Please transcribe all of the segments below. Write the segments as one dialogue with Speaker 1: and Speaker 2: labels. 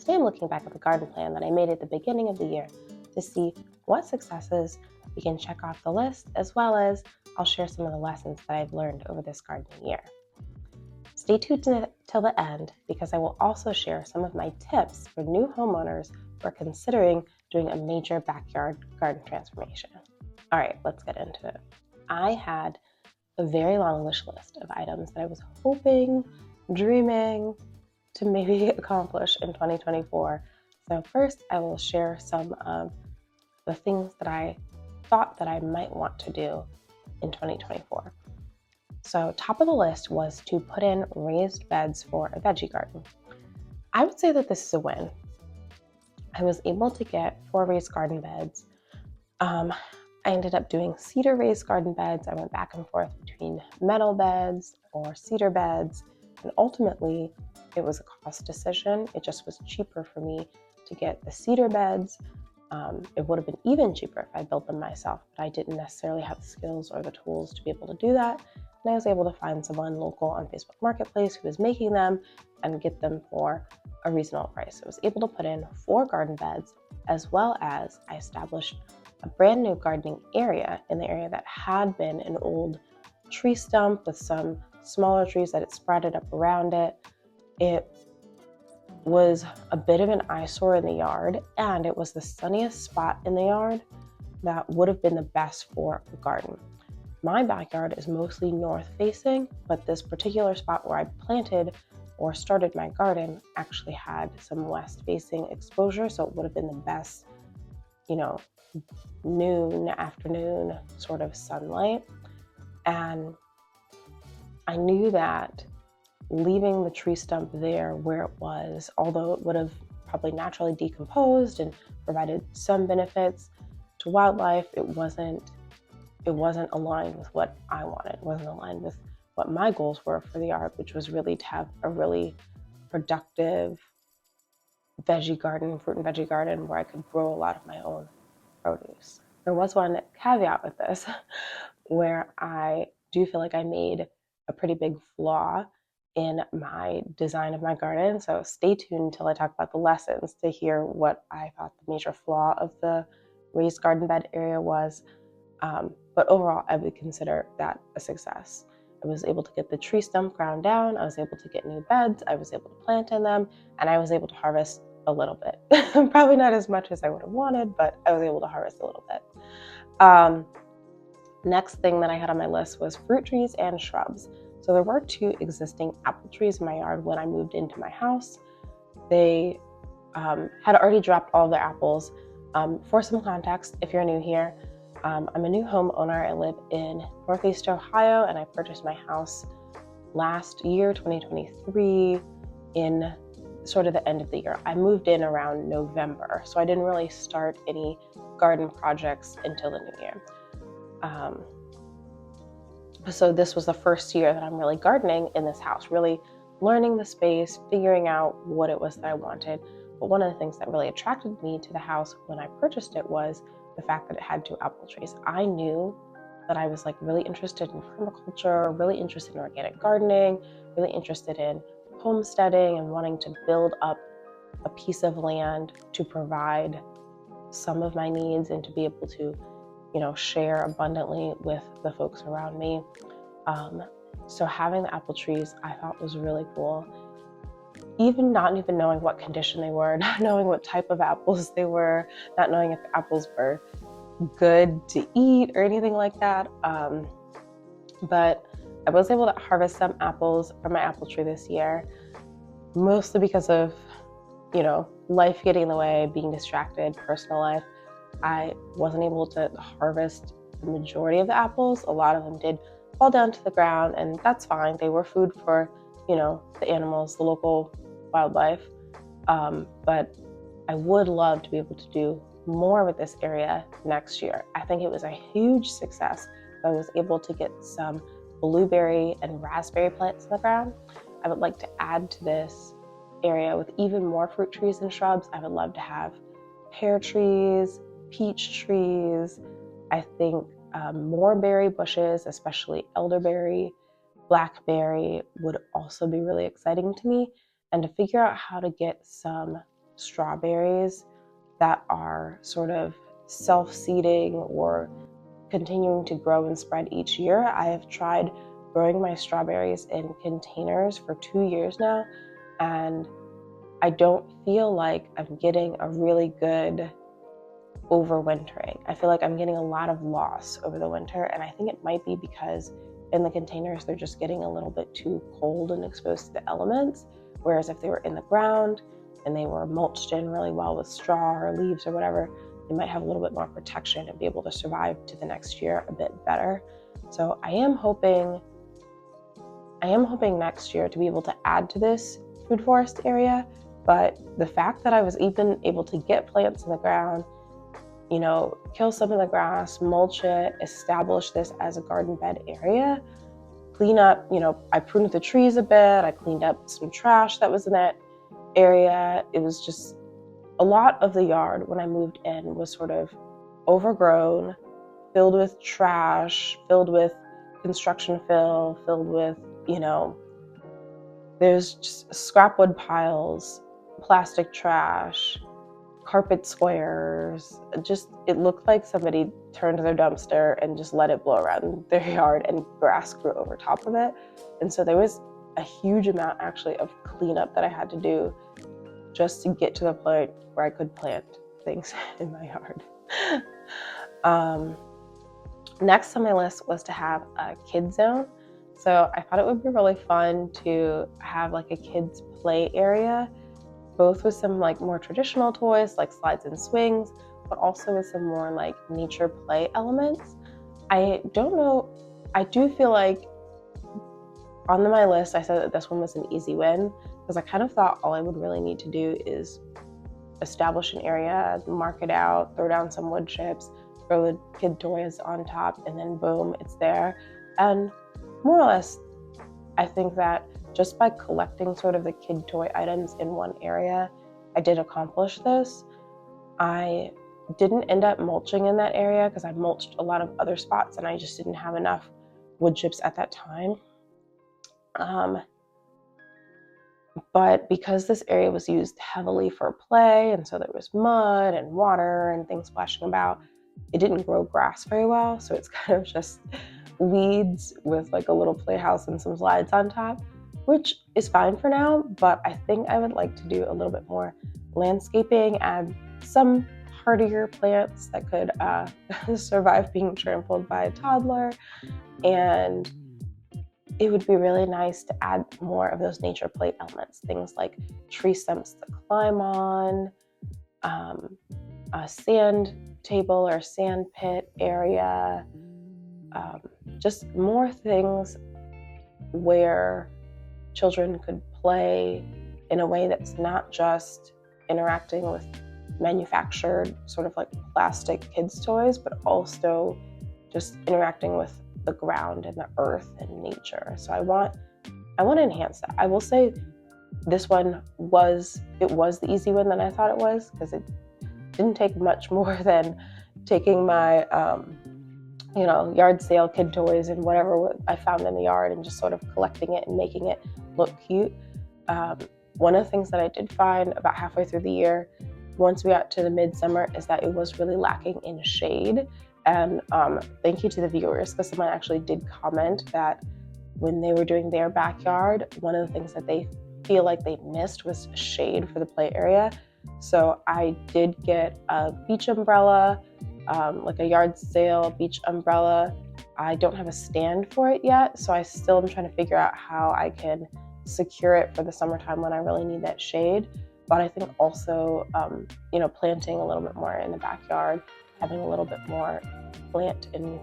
Speaker 1: Today I'm looking back at the garden plan that I made at the beginning of the year to see what successes we can check off the list, as well as I'll share some of the lessons that I've learned over this gardening year. Stay tuned till the end because I will also share some of my tips for new homeowners who are considering doing a major backyard garden transformation. All right, let's get into it. I had a very long wish list of items that I was hoping, dreaming to maybe accomplish in 2024. So first, I will share some of the things that I thought that I might want to do in 2024. So top of the list was to put in raised beds for a veggie garden. I would say that this is a win. I was able to get 4 raised garden beds. I ended up doing cedar raised garden beds. I went back and forth between metal beds or cedar beds, and ultimately it was a cost decision. It just was cheaper for me to get the cedar beds. It would have been even cheaper if I built them myself, but I didn't necessarily have the skills or the tools to be able to do that. And I was able to find someone local on Facebook Marketplace who was making them and get them for a reasonable price. I was able to put in 4 garden beds, as well as I established a brand new gardening area in the area that had been an old tree stump with some smaller trees that had sprouted up around it. It was a bit of an eyesore in the yard, and it was the sunniest spot in the yard that would have been the best for a garden. My backyard is mostly north facing, but this particular spot where I planted or started my garden actually had some west facing exposure, so it would have been the best, noon, afternoon sort of sunlight. And I knew that leaving the tree stump there where it was, although it would have probably naturally decomposed and provided some benefits to wildlife, it wasn't aligned with what I wanted. It wasn't aligned with what my goals were for the yard, which was really to have a really productive veggie garden, fruit and veggie garden, where I could grow a lot of my own produce. There was one caveat with this where I do feel like I made a pretty big flaw in my design of my garden. So stay tuned until I talk about the lessons to hear what I thought the major flaw of the raised garden bed area was. But overall, I would consider that a success. I was able to get the tree stump ground down. I was able to get new beds. I was able to plant in them, and I was able to harvest a little bit. Probably not as much as I would have wanted, but I was able to harvest a little bit. Next thing that I had on my list was fruit trees and shrubs. So there were 2 existing apple trees in my yard when I moved into my house. They had already dropped all their apples. For some context, if you're new here, I'm a new homeowner. I live in Northeast Ohio, and I purchased my house last year, 2023, in sort of the end of the year. I moved in around November, so I didn't really start any garden projects until the new year. So this was the first year that I'm really gardening in this house, really learning the space, figuring out what it was that I wanted. But one of the things that really attracted me to the house when I purchased it was the fact that it had 2 apple trees. I knew that I was really interested in permaculture, really interested in organic gardening, really interested in homesteading and wanting to build up a piece of land to provide some of my needs and to be able to share abundantly with the folks around me. So having the apple trees I thought was really cool. Not even knowing what condition they were, not knowing what type of apples they were, not knowing if the apples were good to eat or anything like that. But I was able to harvest some apples from my apple tree this year, mostly because of, life getting in the way, being distracted, personal life. I wasn't able to harvest the majority of the apples. A lot of them did fall down to the ground, and that's fine. They were food for, the animals, the local wildlife. But I would love to be able to do more with this area next year. I think it was a huge success. I was able to get some blueberry and raspberry plants in the ground. I would like to add to this area with even more fruit trees and shrubs. I would love to have pear trees, peach trees. I think more berry bushes, especially elderberry, blackberry, would also be really exciting to me. And to figure out how to get some strawberries that are sort of self-seeding or continuing to grow and spread each year. I have tried growing my strawberries in containers for 2 years now, and I don't feel like I'm getting a really good overwintering. I feel like I'm getting a lot of loss over the winter, and I think it might be because in the containers they're just getting a little bit too cold and exposed to the elements, whereas if they were in the ground and they were mulched in really well with straw or leaves or whatever, they might have a little bit more protection and be able to survive to the next year a bit better. So I am hoping next year to be able to add to this food forest area, but the fact that I was even able to get plants in the ground, kill some of the grass, mulch it, establish this as a garden bed area, clean up, I pruned the trees a bit, I cleaned up some trash that was in that area. It was just a lot of the yard when I moved in was sort of overgrown, filled with trash, filled with construction fill, filled with, there's just scrap wood piles, plastic trash, carpet squares. It looked like somebody turned their dumpster and just let it blow around their yard and grass grew over top of it. And so there was a huge amount actually of cleanup that I had to do just to get to the point where I could plant things in my yard. Next on my list was to have a kid zone. So I thought it would be really fun to have like a kids play area, both with some like more traditional toys like slides and swings, but also with some more like nature play elements. I don't know, I do feel like on my list I said that this one was an easy win because I kind of thought all I would really need to do is establish an area, mark it out, throw down some wood chips, throw the kid toys on top, and then boom, it's there. And more or less, I think that just by collecting sort of the kid toy items in one area, I did accomplish this. I didn't end up mulching in that area because I mulched a lot of other spots and I just didn't have enough wood chips at that time. But because this area was used heavily for play, and so there was mud and water and things splashing about, it didn't grow grass very well. So it's kind of just weeds with like a little playhouse and some slides on top, which is fine for now. But I think I would like to do a little bit more landscaping, add some hardier plants that could survive being trampled by a toddler. And it would be really nice to add more of those nature play elements, things like tree stumps to climb on, a sand table or sand pit area, just more things where children could play in a way that's not just interacting with manufactured sort of like plastic kids' toys, but also just interacting with the ground and the earth and nature. So I want to enhance that. I will say this one was the easy one that I thought it was, because it didn't take much more than taking my yard sale kid toys and whatever I found in the yard and just sort of collecting it and making it look cute. One of the things that I did find about halfway through the year, once we got to the midsummer, is that it was really lacking in shade. And thank you to the viewers, because someone actually did comment that when they were doing their backyard, one of the things that they feel like they missed was shade for the play area. So I did get a beach umbrella, like a yard sale beach umbrella. I don't have a stand for it yet, so I still am trying to figure out how I can secure it for the summertime when I really need that shade. But I think also, planting a little bit more in the backyard, having a little bit more plant and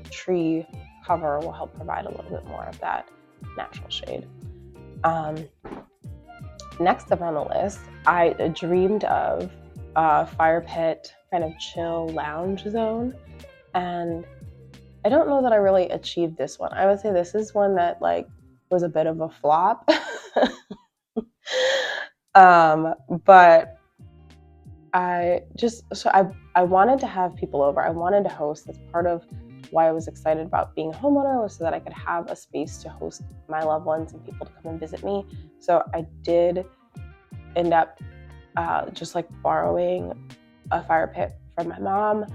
Speaker 1: tree cover will help provide a little bit more of that natural shade. Next up on the list, I dreamed of a fire pit kind of chill lounge zone, and I don't know that I really achieved this one. I would say this is one that was a bit of a flop. But I wanted to have people over. I wanted to host. That's part of why I was excited about being a homeowner, was so that I could have a space to host my loved ones and people to come and visit me. So I did end up just like borrowing a fire pit from my mom.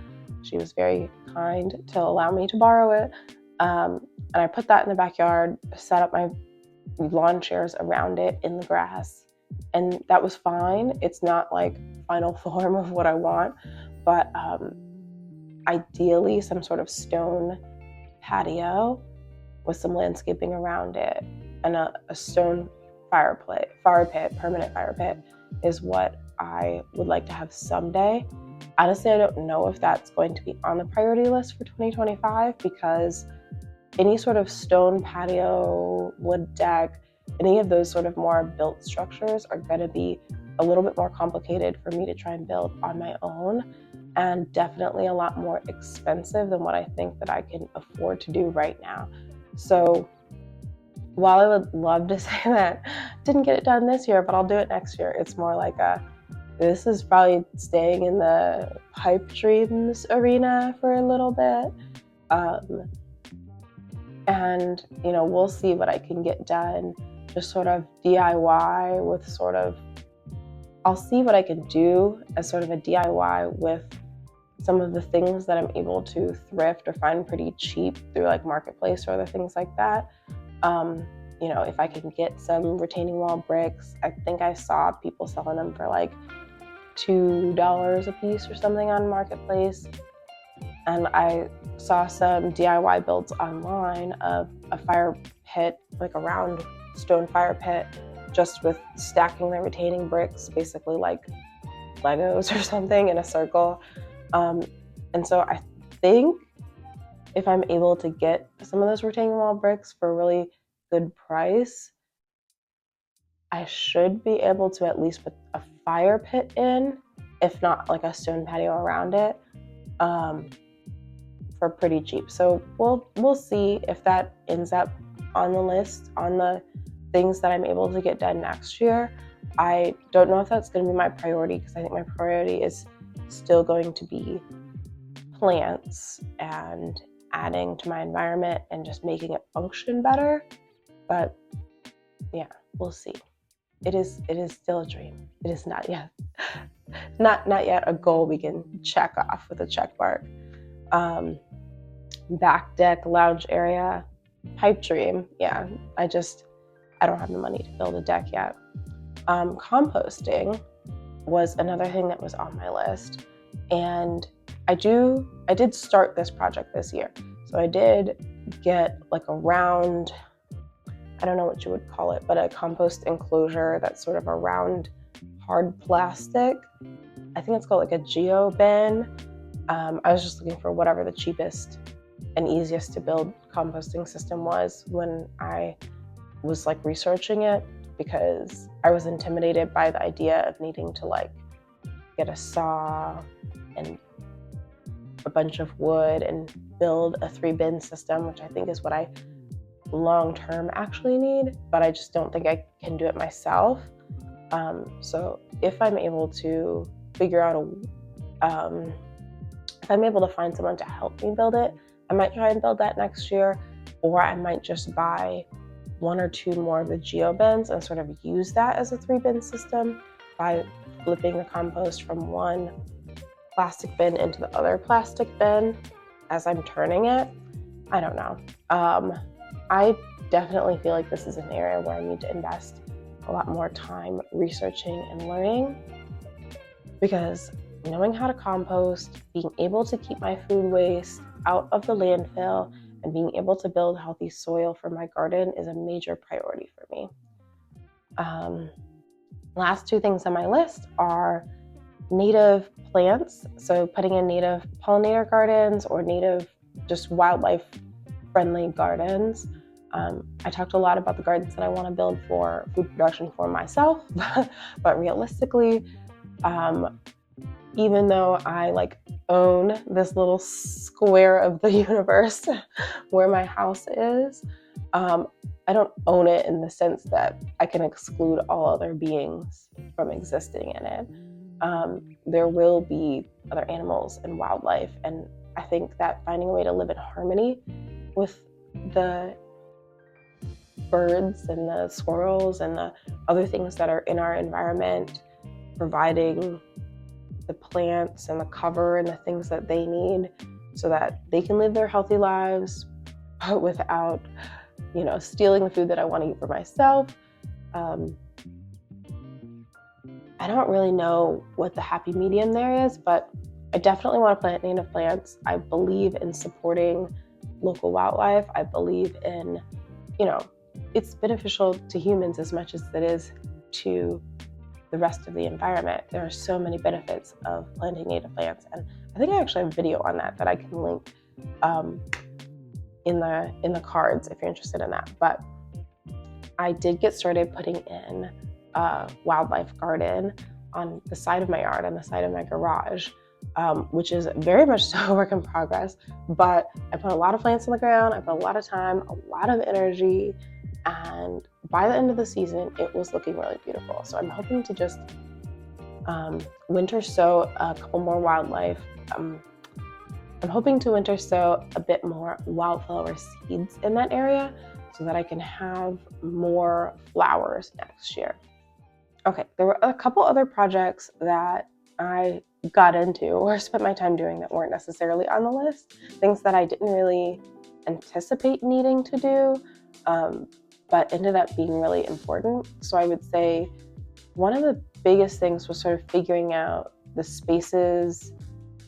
Speaker 1: She was very kind to allow me to borrow it. And I put that in the backyard, set up my lawn chairs around it in the grass, and that was fine. It's not like final form of what I want, but ideally some sort of stone patio with some landscaping around it and a stone fire pit, permanent fire pit is what I would like to have someday. Honestly, I don't know if that's going to be on the priority list for 2025 because any sort of stone patio, wood deck, any of those sort of more built structures are going to be a little bit more complicated for me to try and build on my own, and definitely a lot more expensive than what I think that I can afford to do right now. So while I would love to say that didn't get it done this year, but I'll do it next year, it's more like this is probably staying in the pipe dreams arena for a little bit. And, we'll see what I can get done, just sort of DIY with I'll see what I can do as sort of a DIY with some of the things that I'm able to thrift or find pretty cheap through like Marketplace or other things like that. If I can get some retaining wall bricks, I think I saw people selling them for like $2 a piece or something on Marketplace. And I saw some DIY builds online of a fire pit, like a round stone fire pit, just with stacking the retaining bricks, basically like Legos or something in a circle. And so I think if I'm able to get some of those retaining wall bricks for a really good price, I should be able to at least put a fire pit in, if not like a stone patio around it, for pretty cheap. So we'll see if that ends up on the list, on the things that I'm able to get done next year. I don't know if that's going to be my priority because I think my priority is still going to be plants and adding to my environment and just making it function better. But yeah, we'll see. It is still a dream. It is not yet not yet a goal we can check off with a check mark. Back deck, lounge area, pipe dream. Yeah, I don't have the money to build a deck yet. Composting was another thing that was on my list, and I did start this project this year. So I did get like a round, I don't know what you would call it, but a compost enclosure that's sort of a round hard plastic. I think it's called like a geo bin. I was just looking for whatever the cheapest and easiest to build composting system was when I was like researching it, because I was intimidated by the idea of needing to like get a saw and a bunch of wood and build a 3-bin system, which I think is what I long-term actually need, but I just don't think I can do it myself. So if I'm able to figure out if I'm able to find someone to help me build it, I might try and build that next year, or I might just buy 1 or 2 more of the geo bins and sort of use that as a 3-bin system by flipping the compost from one plastic bin into the other plastic bin as I'm turning it. I don't know. I definitely feel like this is an area where I need to invest a lot more time researching and learning, because knowing how to compost, being able to keep my food waste out of the landfill, and being able to build healthy soil for my garden is a major priority for me. Last 2 things on my list are native plants. So putting in native pollinator gardens or native just wildlife friendly gardens. I talked a lot about the gardens that I want to build for food production for myself, but realistically, even though I like own this little square of the universe where my house is, I don't own it in the sense that I can exclude all other beings from existing in it. There will be other animals and wildlife, and I think that finding a way to live in harmony with the birds and the squirrels and the other things that are in our environment providing the plants and the cover and the things that they need so that they can live their healthy lives, but without, stealing the food that I want to eat for myself. I don't really know what the happy medium there is, but I definitely want to plant native plants. I believe in supporting local wildlife. I believe in, it's beneficial to humans as much as it is to the rest of the environment. There are so many benefits of planting native plants, and I think I actually have a video on that I can link in the cards if you're interested in that. But I did get started putting in a wildlife garden on the side of my yard, on the side of my garage, which is very much so a work in progress. But I put a lot of plants on the ground. I put a lot of time, a lot of energy, and by the end of the season, it was looking really beautiful. So I'm hoping to just winter sow a couple more wildlife. I'm hoping to winter sow a bit more wildflower seeds in that area so that I can have more flowers next year. Okay, there were a couple other projects that I got into or spent my time doing that weren't necessarily on the list, things that I didn't really anticipate needing to do, but ended up being really important. So I would say one of the biggest things was sort of figuring out the spaces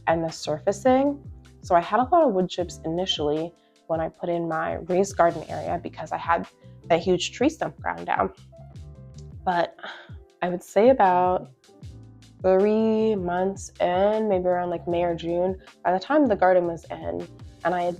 Speaker 1: and the surfacing. So I had a lot of wood chips initially when I put in my raised garden area because I had that huge tree stump ground down. But I would say about 3 months in, maybe around like May or June, by the time the garden was in and I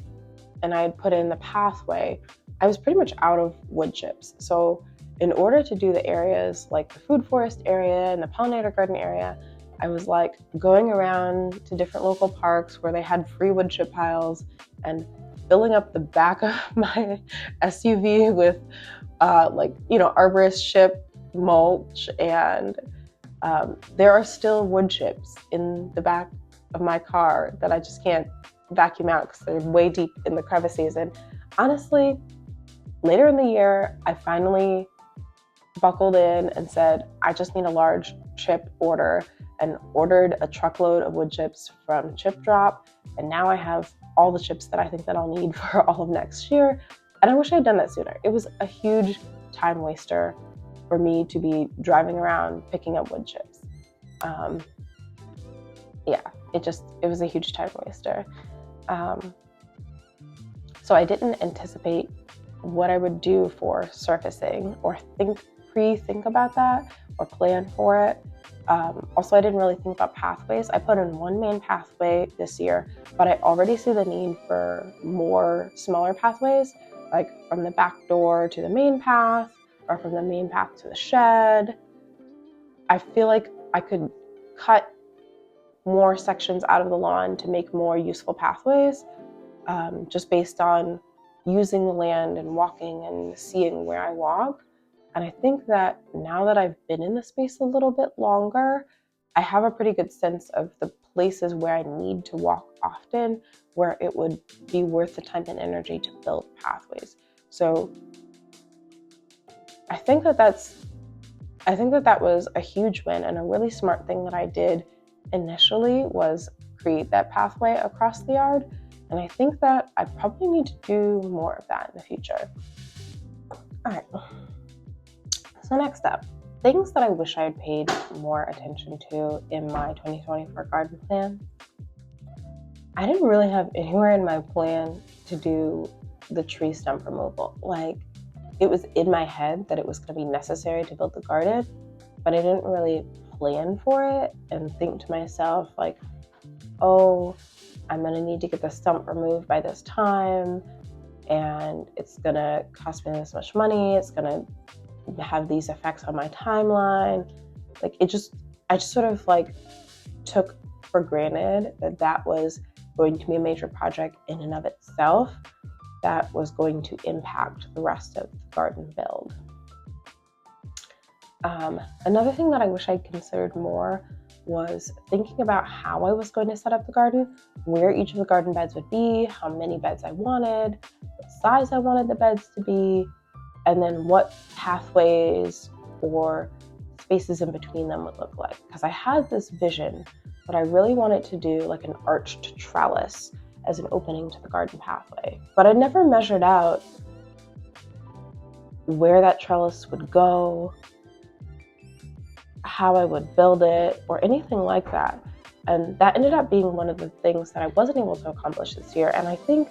Speaker 1: had put in the pathway, I was pretty much out of wood chips. So in order to do the areas like the food forest area and the pollinator garden area, I was like going around to different local parks where they had free wood chip piles and filling up the back of my SUV with arborist chip mulch, and there are still wood chips in the back of my car that I just can't vacuum out because they're way deep in the crevices. And honestly, later in the year, I finally buckled in and said, I just need a large chip order, and ordered a truckload of wood chips from Chip Drop. And now I have all the chips that I think that I'll need for all of next year. And I wish I had done that sooner. It was a huge time waster for me to be driving around picking up wood chips. It was a huge time waster. So I didn't anticipate what I would do for surfacing or pre-think about that or plan for it. Also, I didn't really think about pathways. I put in one main pathway this year, but I already see the need for more smaller pathways, like from the back door to the main path or from the main path to the shed. I feel like I could cut more sections out of the lawn to make more useful pathways, just based on using the land and walking and seeing where I walk. And I think that now that I've been in the space a little bit longer, I have a pretty good sense of the places where I need to walk often, where it would be worth the time and energy to build pathways. So I think that was a huge win, and a really smart thing that I did initially was create that pathway across the yard. And I think that I probably need to do more of that in the future. All right. So next up, things that I wish I had paid more attention to in my 2024 garden plan. I didn't really have anywhere in my plan to do the tree stump removal. Like, it was in my head that it was going to be necessary to build the garden, but I didn't really plan for it and think to myself like, oh, I'm going to need to get the stump removed by this time, and it's going to cost me this much money. It's going to have these effects on my timeline. Like, I just sort of like took for granted that was going to be a major project in and of itself that was going to impact the rest of the garden build. Another thing that I wish I'd considered more was thinking about how I was going to set up the garden, where each of the garden beds would be, how many beds I wanted, what size I wanted the beds to be, and then what pathways or spaces in between them would look like. Because I had this vision that I really wanted to do like an arched trellis as an opening to the garden pathway. But I never measured out where that trellis would go, how I would build it, or anything like that. And that ended up being one of the things that I wasn't able to accomplish this year. And I think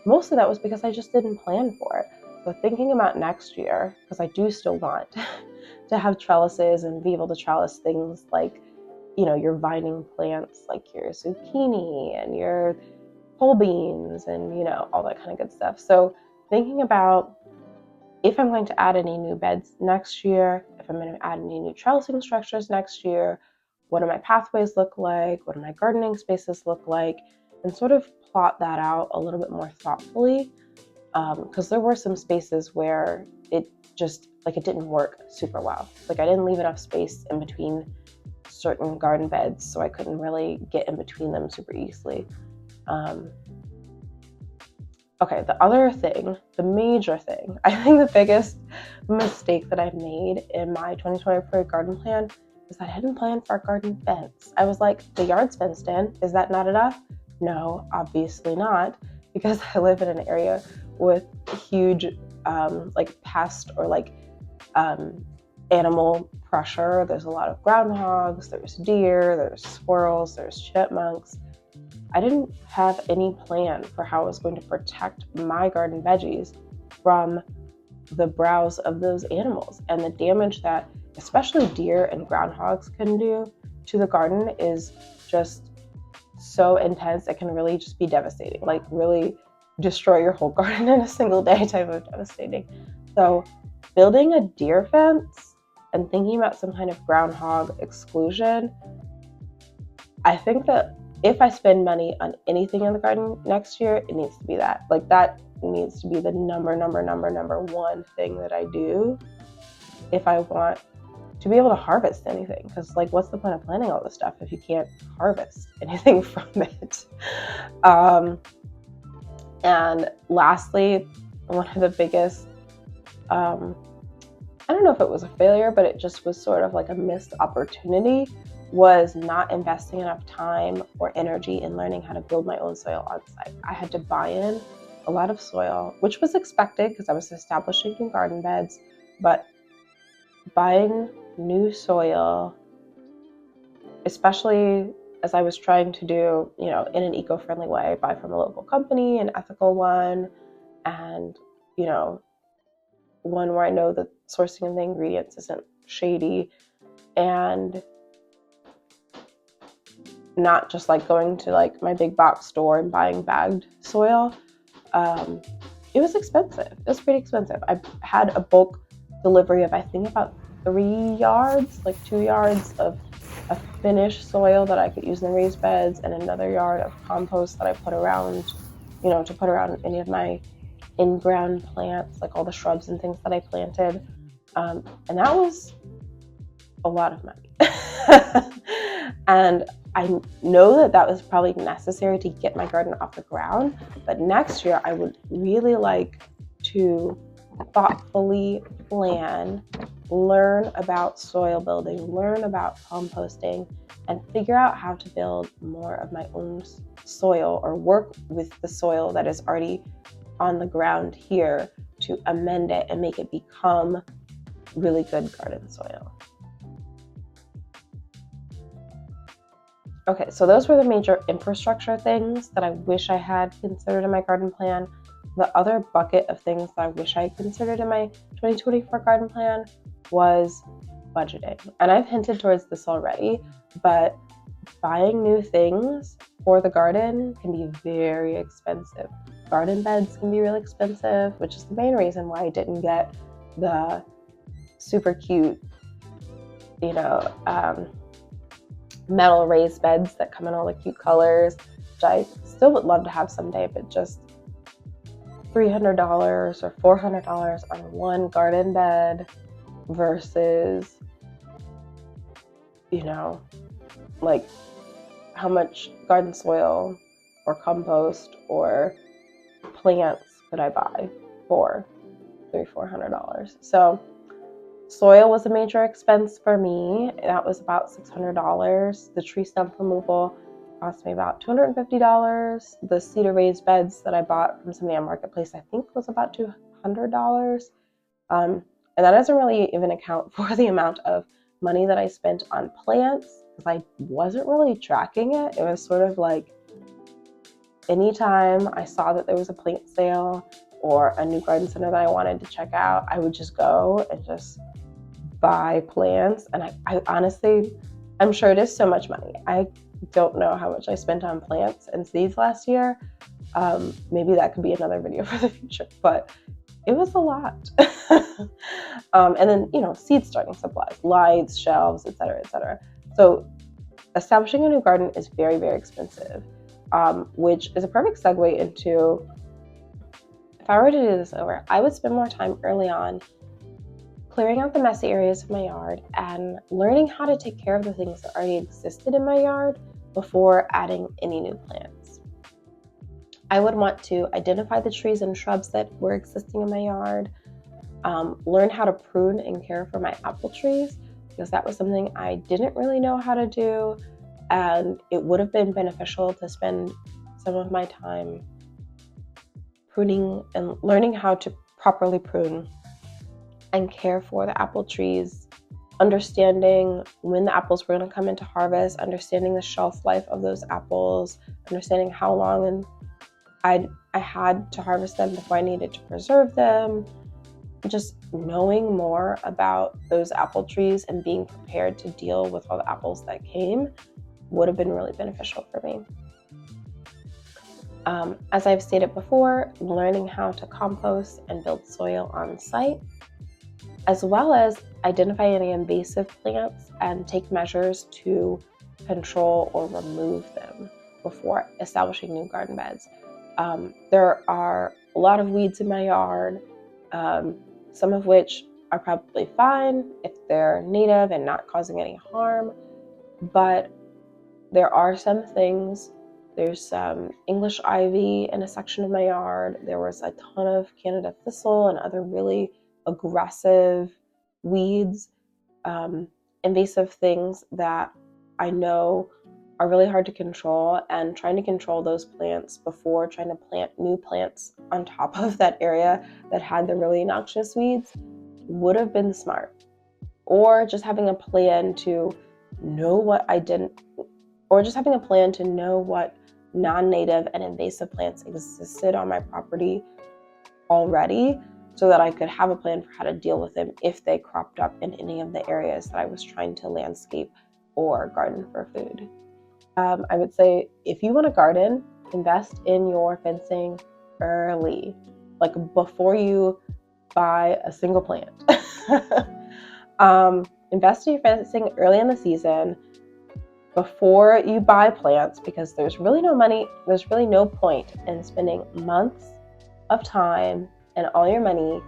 Speaker 1: most of that was because I just didn't plan for it. So thinking about next year, because I do still want to have trellises and be able to trellis things like, you know, your vining plants, like your zucchini and your pole beans and, you know, all that kind of good stuff. So thinking about if I'm going to add any new beds next year, if I'm going to add any new trellising structures next year, what do my pathways look like? What do my gardening spaces look like? And sort of plot that out a little bit more thoughtfully. Because there were some spaces where it just, like, it didn't work super well. Like, I didn't leave enough space in between certain garden beds, so I couldn't really get in between them super easily. Okay, the other thing, the major thing, I think the biggest mistake that I've made in my 2024 garden plan is that I didn't plan for a garden fence. I was like, the yard's fenced in. Is that not enough? No, obviously not, because I live in an area with huge like pest or like animal pressure. There's a lot of groundhogs, there's deer, there's squirrels, there's chipmunks. I didn't have any plan for how I was going to protect my garden veggies from the browse of those animals. And the damage that especially deer and groundhogs can do to the garden is just so intense. It can really just be devastating, like really destroy your whole garden in a single day type of devastating. So building a deer fence and thinking about some kind of groundhog exclusion, I think that if I spend money on anything in the garden next year, it needs to be that. Like, that needs to be the number one thing that I do if I want to be able to harvest anything. Because, like, what's the point of planting all this stuff if you can't harvest anything from it? And lastly, one of the biggest, I don't know if it was a failure, but it just was sort of like a missed opportunity, was not investing enough time or energy in learning how to build my own soil on site. I had to buy in a lot of soil, which was expected because I was establishing new garden beds, but buying new soil, especially as I was trying to do, you know, in an eco-friendly way, buy from a local company, an ethical one, and, you know, one where I know the sourcing of the ingredients isn't shady, and not just like going to like my big box store and buying bagged soil. It was expensive. It was pretty expensive. I had a bulk delivery of, I think, about 3 yards, like 2 yards of a finished soil that I could use in the raised beds, and another yard of compost that I put around, you know, to put around any of my in-ground plants, like all the shrubs and things that I planted. And that was a lot of money. And I know that that was probably necessary to get my garden off the ground, but next year I would really like to thoughtfully plan, learn about soil building, learn about composting, and figure out how to build more of my own soil, or work with the soil that is already on the ground here to amend it and make it become really good garden soil. Okay, so those were the major infrastructure things that I wish I had considered in my garden plan. The other bucket of things that I wish I had considered in my 2024 garden plan was budgeting. And I've hinted towards this already, but buying new things for the garden can be very expensive. Garden beds can be really expensive, which is the main reason why I didn't get the super cute, you know, metal raised beds that come in all the cute colors, which I still would love to have someday, but just $300 or $400 on one garden bed versus, you know, like how much garden soil or compost or plants could I buy for $300-$400? So Soil was a major expense for me. That was about $600. The tree stump removal cost me about $250. The cedar raised beds that I bought from somebody on Marketplace, I think, was about $200. And that doesn't really even account for the amount of money that I spent on plants, because I wasn't really tracking it. It was sort of like anytime I saw that there was a plant sale or a new garden center that I wanted to check out, I would just go and just buy plants. And I honestly, I'm sure it is so much money. I don't know how much I spent on plants and seeds last year. Maybe that could be another video for the future, but it was a lot. And then, seed starting supplies, lights, shelves, etc., etc. So establishing a new garden is very, very expensive, which is a perfect segue into, if I were to do this over, I would spend more time early on clearing out the messy areas of my yard and learning how to take care of the things that already existed in my yard before adding any new plants. I would want to identify the trees and shrubs that were existing in my yard, learn how to prune and care for my apple trees, because that was something I didn't really know how to do, and it would have been beneficial to spend some of my time pruning and learning how to properly prune and care for the apple trees, understanding when the apples were going to come into harvest, understanding the shelf life of those apples, understanding how long I had to harvest them before I needed to preserve them. Just knowing more about those apple trees and being prepared to deal with all the apples that came would have been really beneficial for me. As I've stated before, learning how to compost and build soil on site, as well as identify any invasive plants and take measures to control or remove them before establishing new garden beds. There are a lot of weeds in my yard, some of which are probably fine if they're native and not causing any harm, but there are some things. There's some English ivy in a section of my yard. There was a ton of Canada thistle and other really aggressive weeds, invasive things that I know are really hard to control, and trying to control those plants before trying to plant new plants on top of that area that had the really noxious weeds would have been smart. Or just having a plan to know what non-native and invasive plants existed on my property already, so that I could have a plan for how to deal with them if they cropped up in any of the areas that I was trying to landscape or garden for food. I would say if you want to garden, invest in your fencing early, like before you buy a single plant. Invest in your fencing early in the season before you buy plants, because there's really no point in spending months of time and all your money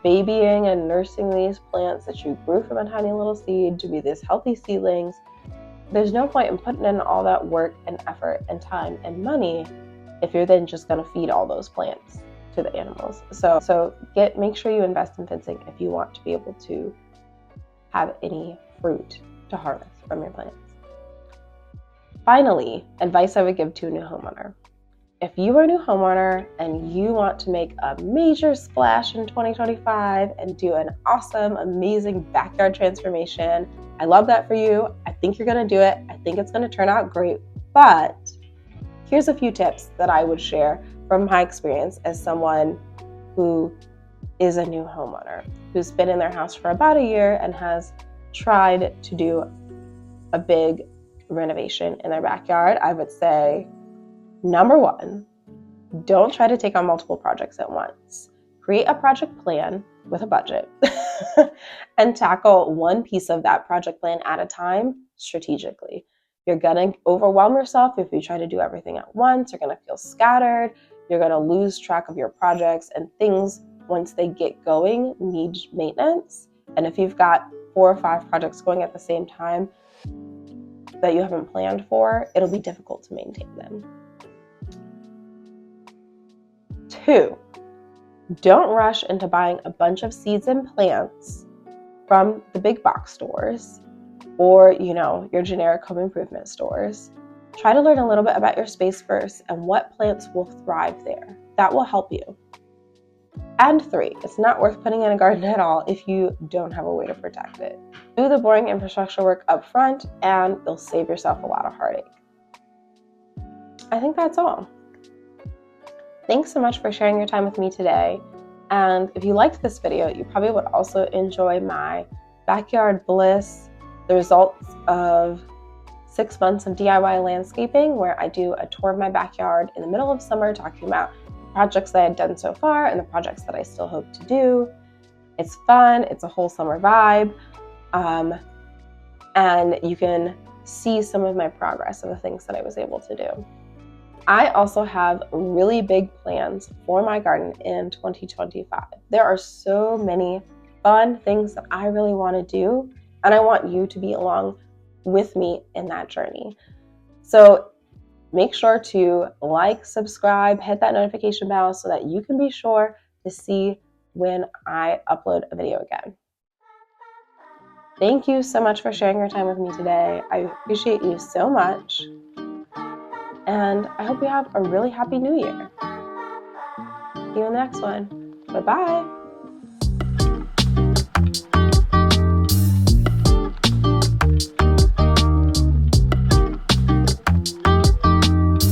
Speaker 1: babying and nursing these plants that you grew from a tiny little seed to be these healthy seedlings. There's no point in putting in all that work and effort and time and money if you're then just going to feed all those plants to the animals. So make sure you invest in fencing if you want to be able to have any fruit to harvest from your plants. Finally, advice I would give to a new homeowner. If you are a new homeowner and you want to make a major splash in 2025 and do an awesome, amazing backyard transformation, I love that for you. I think you're going to do it. I think it's going to turn out great. But here's a few tips that I would share from my experience as someone who is a new homeowner, who's been in their house for about a year and has tried to do a big renovation in their backyard. I would say, number one, don't try to take on multiple projects at once. Create a project plan with a budget and tackle one piece of that project plan at a time strategically. You're going to overwhelm yourself if you try to do everything at once. You're going to feel scattered. You're going to lose track of your projects, and things, once they get going, need maintenance. And if you've got 4 or 5 projects going at the same time that you haven't planned for, it'll be difficult to maintain them. 2, don't rush into buying a bunch of seeds and plants from the big box stores or, your generic home improvement stores. Try to learn a little bit about your space first and what plants will thrive there. That will help you. And 3, it's not worth putting in a garden at all if you don't have a way to protect it. Do the boring infrastructure work up front and you'll save yourself a lot of heartache. I think that's all. Thanks so much for sharing your time with me today. And if you liked this video, you probably would also enjoy my Backyard Bliss, the results of 6 months of DIY landscaping, where I do a tour of my backyard in the middle of summer talking about projects that I had done so far and the projects that I still hope to do. It's fun, it's a whole summer vibe, and you can see some of my progress of the things that I was able to do. I also have really big plans for my garden in 2025. There are so many fun things that I really want to do, and I want you to be along with me in that journey. So make sure to like, subscribe, hit that notification bell so that you can be sure to see when I upload a video again. Thank you so much for sharing your time with me today. I appreciate you so much. And I hope you have a really happy new year. See you in the next one. Bye-bye.